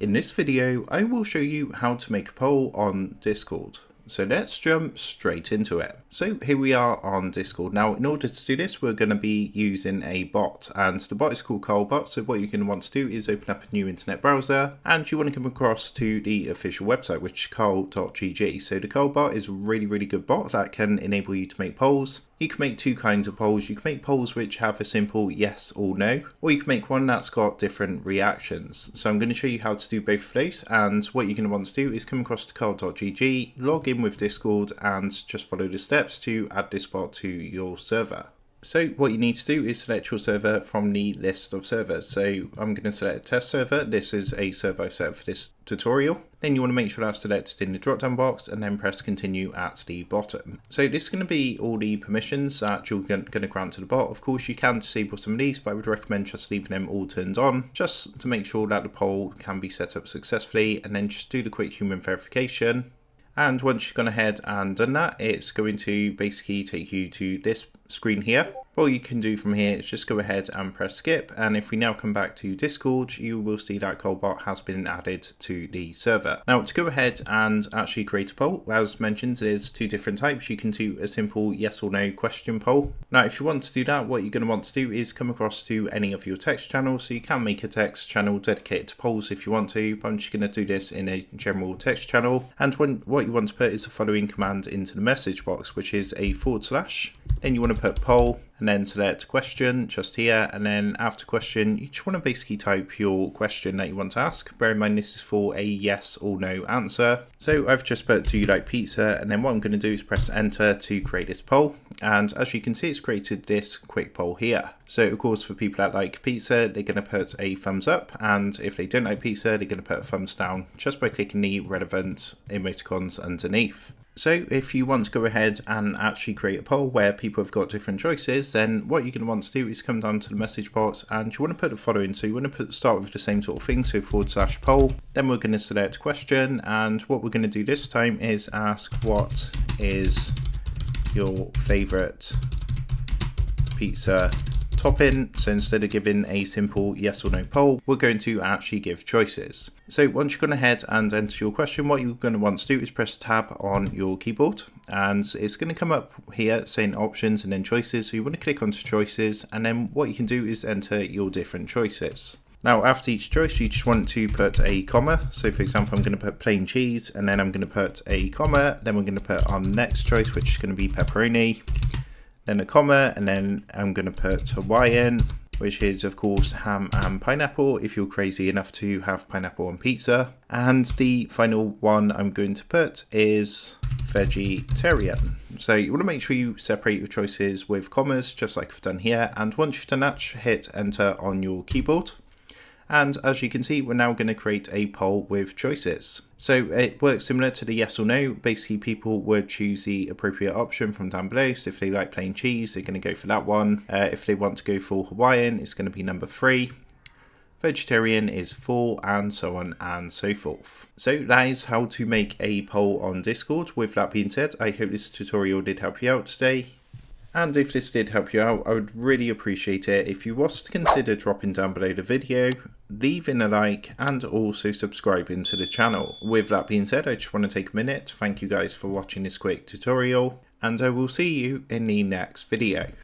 In this video, I will show you how to make a poll on Discord. So let's jump straight into it. So here we are on Discord. Now, in order to do this, we're going to be using a bot, and the bot is called Carlbot. So what you're going to want to do is open up a new internet browser, and you want to come across to the official website, which is carl.gg. So the Carlbot is a really good bot that can enable you to make polls. You can make two kinds of polls. You can make polls which have a simple yes or no, or you can make one that's got different reactions. So I'm going to show you how to do both of those, and what you're going to want to do is come across to carl.gg, log in with Discord, and just follow the steps to add this bot to your server. So what you need to do is select your server from the list of servers. So I'm going to select test server. This is a server I've set up for this tutorial. Then you want to make sure that's selected in the drop down box and then press continue at the bottom. So this is going to be all the permissions that you're going to grant to the bot. Of course you can disable some of these, but I would recommend just leaving them all turned on just to make sure that the poll can be set up successfully, and then just do the quick human verification. And once you've gone ahead and done that, it's going to basically take you to this screen here. What you can do from here is just go ahead and press skip, and if we now come back to Discord, you will see that Carlbot has been added to the server. Now, to go ahead and actually create a poll, as mentioned, there's two different types. You can do a simple yes or no question poll. Now, if you want to do that, what you're going to want to do is come across to any of your text channels. So you can make a text channel dedicated to polls if you want to, but I'm just going to do this in a general text channel. And what you want to put is the following command into the message box, which is a /. Then you want to put poll and then select question just here, and then after question you just want to basically type your question that you want to ask. Bear in mind this is for a yes or no answer. So I've just put do you like pizza, and then what I'm going to do is press enter to create this poll, and as you can see it's created this quick poll here. So of course for people that like pizza, they're going to put a thumbs up, and if they don't like pizza, they're going to put a thumbs down just by clicking the relevant emoticons underneath. So if you want to go ahead and actually create a poll where people have got different choices, then what you're going to want to do is come down to the message box, and you want to put the following. So you want to start with the same sort of thing, so / poll. Then we're going to select question, and what we're going to do this time is ask what is your favorite pizza topping. So instead of giving a simple yes or no poll, we're going to actually give choices. So once you've gone ahead and enter your question, what you're going to want to do is press tab on your keyboard, and it's going to come up here saying options and then choices. So you want to click onto choices, and then what you can do is enter your different choices. Now after each choice you just want to put a comma. So for example I'm going to put plain cheese, and then I'm going to put a comma, then we're going to put our next choice, which is going to be pepperoni, then a comma, and then I'm going to put Hawaiian, which is of course ham and pineapple if you're crazy enough to have pineapple on pizza. And the final one I'm going to put is vegetarian. So you want to make sure you separate your choices with commas, just like I've done here. And once you've done that, hit enter on your keyboard. And as you can see, we're now going to create a poll with choices. So it works similar to the yes or no. Basically, people would choose the appropriate option from down below. So if they like plain cheese, they're going to go for that one. If they want to go for Hawaiian, it's going to be number 3. Vegetarian is 4, and so on and so forth. So that is how to make a poll on Discord. With that being said, I hope this tutorial did help you out today. And if this did help you out, I would really appreciate it if you was to consider dropping down below the video, leaving a like, and also subscribing to the channel. With that being said, I just want to take a minute to thank you guys for watching this quick tutorial, and I will see you in the next video.